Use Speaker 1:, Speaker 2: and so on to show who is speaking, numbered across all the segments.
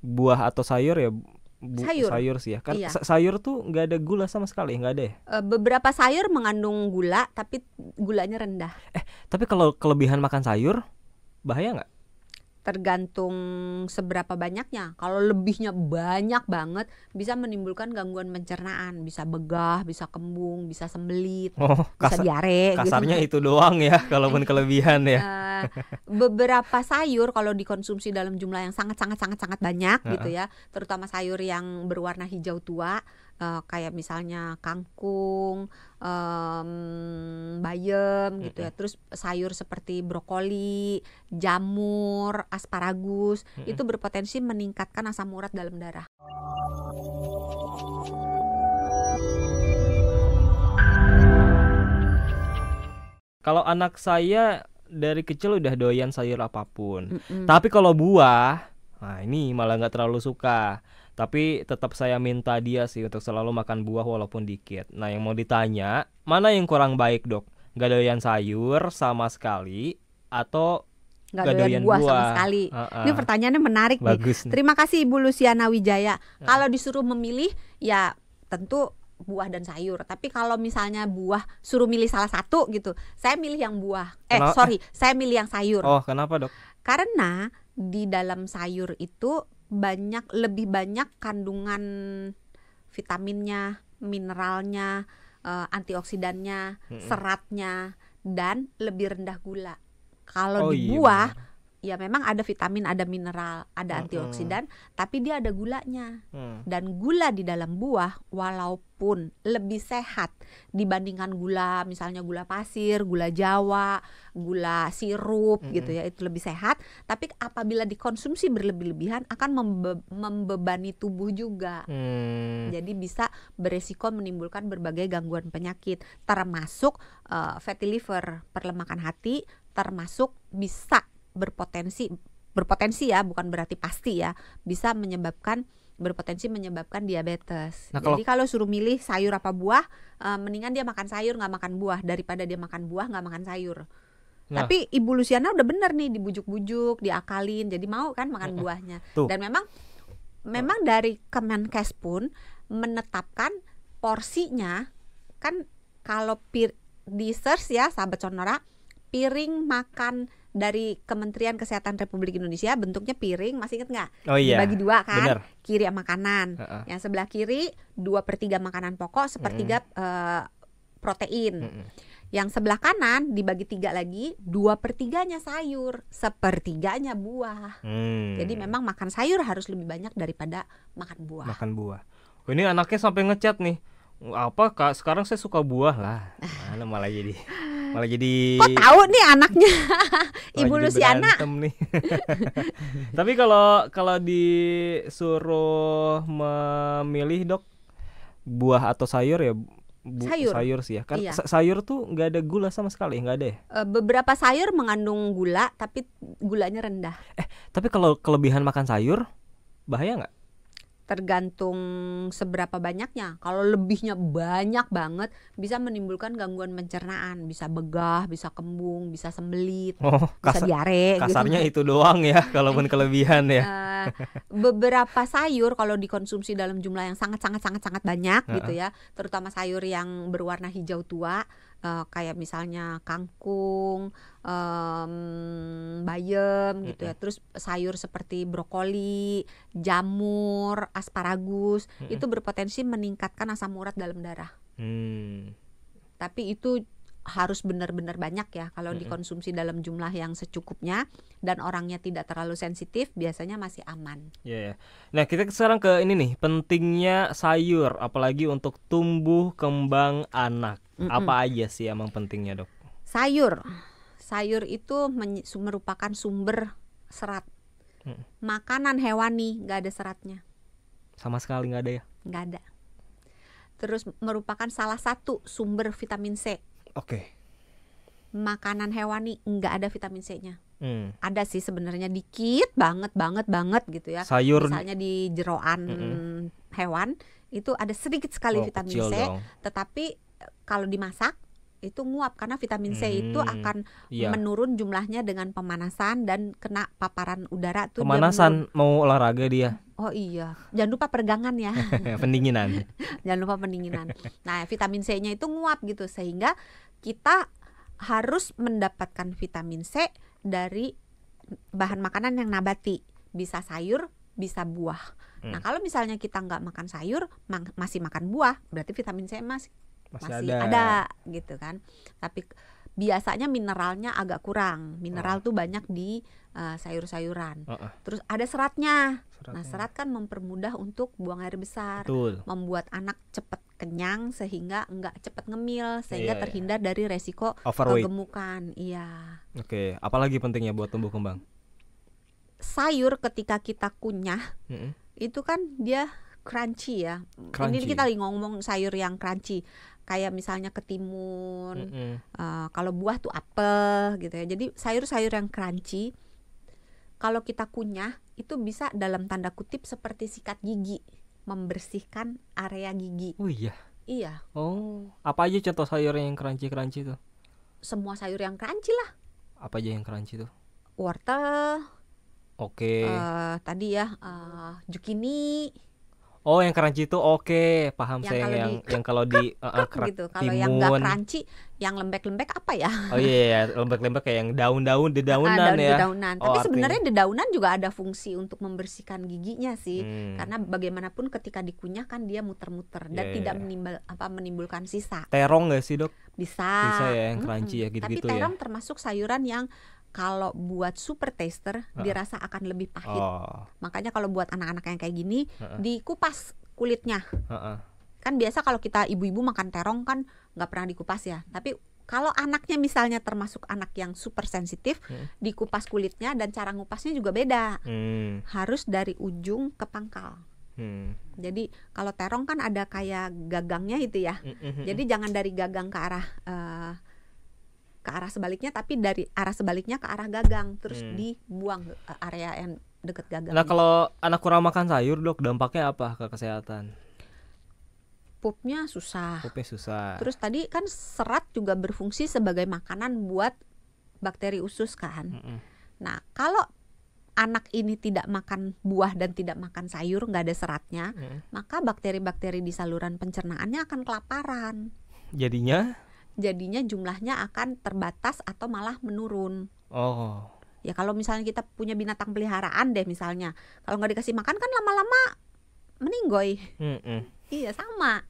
Speaker 1: buah atau sayur ya,
Speaker 2: Sayur,
Speaker 1: sayur sih ya. Kan
Speaker 2: iya.
Speaker 1: sayur tuh nggak ada gula sama sekali, nggak ada ya.
Speaker 2: Beberapa sayur mengandung gula, tapi gulanya rendah.
Speaker 1: Tapi kalau kelebihan makan sayur bahaya nggak?
Speaker 2: Tergantung seberapa banyaknya. Kalau lebihnya banyak banget, bisa menimbulkan gangguan pencernaan, bisa begah, bisa kembung, bisa sembelit,
Speaker 1: Oh,
Speaker 2: bisa diare gitu.
Speaker 1: kasarnya itu doang ya, kalaupun kelebihan ya.
Speaker 2: Eh, Beberapa sayur kalau dikonsumsi dalam jumlah yang sangat sangat sangat sangat banyak gitu ya, terutama sayur yang berwarna hijau tua, kayak misalnya kangkung, bayam gitu ya, terus sayur seperti brokoli, jamur, asparagus, itu berpotensi meningkatkan asam urat dalam darah.
Speaker 1: Kalau anak saya dari kecil udah doyan sayur apapun. Tapi kalau buah, nah ini malah nggak terlalu suka. Tapi tetap saya minta dia sih untuk selalu makan buah walaupun dikit. Nah yang mau ditanya, mana yang kurang baik dok? Nggak doyan sayur sama sekali atau
Speaker 2: Nggak
Speaker 1: nggak
Speaker 2: doyan
Speaker 1: doyan
Speaker 2: buah sama
Speaker 1: buah?
Speaker 2: sekali. Ini pertanyaannya menarik nih.
Speaker 1: Bagus nih.
Speaker 2: Terima kasih Ibu Luciana Wijaya. Kalau disuruh memilih, ya tentu buah dan sayur. Tapi kalau misalnya buah suruh milih salah satu gitu, saya milih yang buah. Saya milih yang sayur.
Speaker 1: Oh, kenapa dok?
Speaker 2: Karena di dalam sayur itu lebih banyak kandungan vitaminnya, mineralnya, antioksidannya, seratnya, dan lebih rendah gula. Kalau di buah, ya memang ada vitamin, ada mineral, ada antioksidan, tapi dia ada gulanya. Dan gula di dalam buah walaupun lebih sehat dibandingkan gula, misalnya gula pasir, gula Jawa, gula sirup gitu ya, itu lebih sehat, tapi apabila dikonsumsi berlebih-lebihan akan membebani tubuh juga. Jadi bisa beresiko menimbulkan berbagai gangguan penyakit, termasuk fatty liver, perlemakan hati, termasuk bisa berpotensi ya, bukan berarti pasti ya, bisa berpotensi menyebabkan diabetes.
Speaker 1: Nah,
Speaker 2: jadi kalau suruh milih sayur apa buah, mendingan dia makan sayur nggak makan buah daripada dia makan buah nggak makan sayur. Tapi Ibu Luciana udah bener nih, dibujuk-bujuk, diakalin, jadi mau kan makan buahnya. Dan memang dari Kemenkes pun menetapkan porsinya, kan kalau di search ya sahabat Sonora, piring makan dari Kementerian Kesehatan Republik Indonesia bentuknya piring, masih inget nggak?
Speaker 1: Oh iya,
Speaker 2: dibagi dua kan,
Speaker 1: bener.
Speaker 2: Kiri sama kanan. Yang sebelah kiri 2/3 makanan pokok, 1/3 protein. Yang sebelah kanan dibagi 3 lagi, 2/3-nya sayur, 1/3-nya buah. Jadi memang makan sayur harus lebih banyak daripada makan buah.
Speaker 1: Ini anaknya sampai ngechat nih. Apa Kak, sekarang saya suka buah lah. Mana malah jadi
Speaker 2: Kok tahu nih anaknya Ibu Luciana
Speaker 1: nih. Tapi kalau disuruh memilih dok, buah atau sayur ya, sayur sih ya. Kan sayur tuh nggak ada gula sama sekali, nggak ada ya.
Speaker 2: Beberapa sayur mengandung gula, tapi gulanya rendah.
Speaker 1: Tapi kalau kelebihan makan sayur bahaya nggak?
Speaker 2: Tergantung seberapa banyaknya. Kalau lebihnya banyak banget, bisa menimbulkan gangguan pencernaan, bisa begah, bisa kembung, bisa sembelit, bisa diare.
Speaker 1: Kasarnya
Speaker 2: gitu.
Speaker 1: itu doang ya, kalaupun kelebihan ya.
Speaker 2: Beberapa sayur kalau dikonsumsi dalam jumlah yang sangat sangat sangat sangat banyak gitu ya, terutama sayur yang berwarna hijau tua, kayak misalnya kangkung, bayam gitu ya, terus sayur seperti brokoli, jamur, asparagus, itu berpotensi meningkatkan asam urat dalam darah. Tapi itu harus benar-benar banyak ya. Kalau dikonsumsi dalam jumlah yang secukupnya dan orangnya tidak terlalu sensitif, biasanya masih aman.
Speaker 1: Nah kita sekarang ke ini nih, pentingnya sayur apalagi untuk tumbuh kembang anak. Apa aja sih emang pentingnya dok?
Speaker 2: Sayur itu merupakan sumber serat. Makanan hewani nggak ada seratnya.
Speaker 1: Sama sekali nggak ada ya?
Speaker 2: Nggak ada. Terus merupakan salah satu sumber vitamin C. Makanan hewani nggak ada vitamin C-nya. Ada sih sebenarnya dikit banget gitu ya.
Speaker 1: Sayur
Speaker 2: misalnya di jeroan hewan itu ada sedikit sekali vitamin C, tetapi kalau dimasak itu nguap karena vitamin C itu akan
Speaker 1: Iya.
Speaker 2: menurun jumlahnya dengan pemanasan dan kena paparan udara tuh dia
Speaker 1: Pemanasan mau olahraga dia.
Speaker 2: Oh iya, jangan lupa peregangan ya.
Speaker 1: Pendinginan.
Speaker 2: Jangan lupa pendinginan. Nah, vitamin C-nya itu nguap gitu sehingga kita harus mendapatkan vitamin C dari bahan makanan yang nabati, bisa sayur, bisa buah. Nah, kalau misalnya kita nggak makan sayur, masih makan buah, berarti vitamin C masih ada gitu kan. Tapi biasanya mineralnya agak kurang. Mineral tuh banyak di sayur-sayuran. Terus ada seratnya. Nah, serat kan mempermudah untuk buang air besar.
Speaker 1: Betul.
Speaker 2: Membuat anak cepat kenyang sehingga nggak cepat ngemil, sehingga terhindar dari resiko kegemukan. Iya.
Speaker 1: Oke, apalagi pentingnya buat tumbuh kembang?
Speaker 2: Sayur ketika kita kunyah itu kan dia crunchy ya. Ini kita lagi ngomong sayur yang crunchy, kayak misalnya ketimun, kalau buah tuh apel gitu ya. Jadi sayur-sayur yang crunchy kalau kita kunyah itu bisa dalam tanda kutip seperti sikat gigi, membersihkan area gigi.
Speaker 1: Oh iya.
Speaker 2: Iya.
Speaker 1: Oh, apa aja contoh sayur yang crunchy tuh?
Speaker 2: Semua sayur yang crunchy lah.
Speaker 1: Apa aja yang crunchy tuh?
Speaker 2: Wortel.
Speaker 1: Oke.
Speaker 2: Tadi ya zucchini.
Speaker 1: Oh, yang crunchy itu oke, paham saya yang kalau di
Speaker 2: gitu. Kalau yang nggak crunchy, yang lembek-lembek apa ya?
Speaker 1: Oh iya, lembek-lembek kayak yang daun-daun, dedaunan ya.
Speaker 2: Dedaunan. Tapi sebenarnya dedaunan juga ada fungsi untuk membersihkan giginya sih. Karena bagaimanapun ketika dikunyah kan dia muter-muter dan tidak menimbulkan sisa.
Speaker 1: Terong nggak sih, Dok?
Speaker 2: Bisa
Speaker 1: ya yang crunchy ya gitu-gitu ya.
Speaker 2: Tapi terong termasuk sayuran yang kalau buat super taster dirasa akan lebih pahit. Makanya kalau buat anak-anak yang kayak gini dikupas kulitnya. Kan biasa kalau kita ibu-ibu makan terong kan nggak pernah dikupas ya. Tapi kalau anaknya misalnya termasuk anak yang super sensitif, dikupas kulitnya dan cara ngupasnya juga beda. Harus dari ujung ke pangkal. Jadi kalau terong kan ada kayak gagangnya itu ya. Jadi jangan dari gagang ke arah sebaliknya, tapi dari arah sebaliknya ke arah gagang, terus dibuang area yang deket gagang.
Speaker 1: Nah, kalau anak kurang makan sayur, Dok, dampaknya apa ke kesehatan?
Speaker 2: Pupnya susah.
Speaker 1: Terus
Speaker 2: tadi kan serat juga berfungsi sebagai makanan buat bakteri usus kan. Nah, kalau anak ini tidak makan buah dan tidak makan sayur, nggak ada seratnya, maka bakteri-bakteri di saluran pencernaannya akan kelaparan. Jadinya jumlahnya akan terbatas atau malah menurun. Ya kalau misalnya kita punya binatang peliharaan deh misalnya, kalau nggak dikasih makan kan lama-lama meninggoy. Iya sama.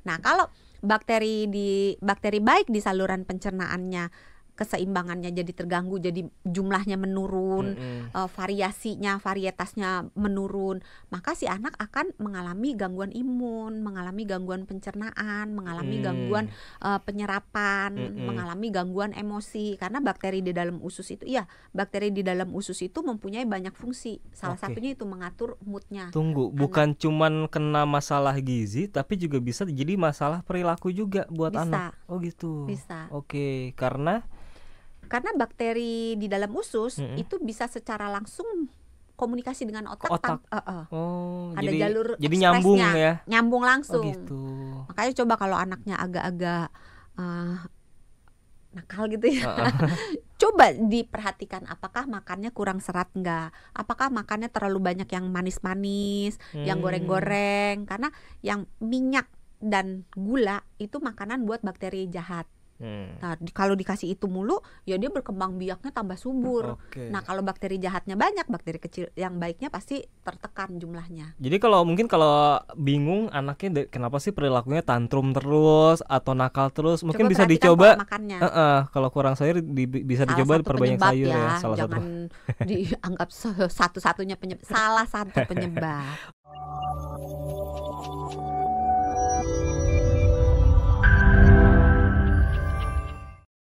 Speaker 2: Nah kalau bakteri baik di saluran pencernaannya, keseimbangannya jadi terganggu, jadi jumlahnya menurun, varietasnya menurun, maka si anak akan mengalami gangguan imun, mengalami gangguan pencernaan, mengalami gangguan penyerapan, mengalami gangguan emosi, karena bakteri di dalam usus itu mempunyai banyak fungsi. Salah satunya itu mengatur moodnya.
Speaker 1: Bukan cuman kena masalah gizi, tapi juga bisa jadi masalah perilaku juga buat anak. Oh gitu.
Speaker 2: Bisa.
Speaker 1: Oke,
Speaker 2: karena bakteri di dalam usus itu bisa secara langsung komunikasi dengan otak. Ada jalur
Speaker 1: jadi nyambung ya.
Speaker 2: Nyambung langsung.
Speaker 1: Gitu.
Speaker 2: Makanya coba kalau anaknya agak-agak nakal gitu ya. Coba diperhatikan apakah makannya kurang serat enggak? Apakah makannya terlalu banyak yang manis-manis, yang goreng-goreng? Karena yang minyak dan gula itu makanan buat bakteri jahat. Nah, kalau dikasih itu mulu, ya dia berkembang biaknya tambah subur. Nah, kalau bakteri jahatnya banyak, bakteri kecil yang baiknya pasti tertekan jumlahnya.
Speaker 1: Jadi kalau bingung anaknya kenapa sih perilakunya tantrum terus atau nakal terus, mungkin bisa dicoba. Kalau kurang sayur bisa dicoba perbanyak sayur ya.
Speaker 2: Jangan dianggap satu-satunya penyebab. Salah satu penyebab.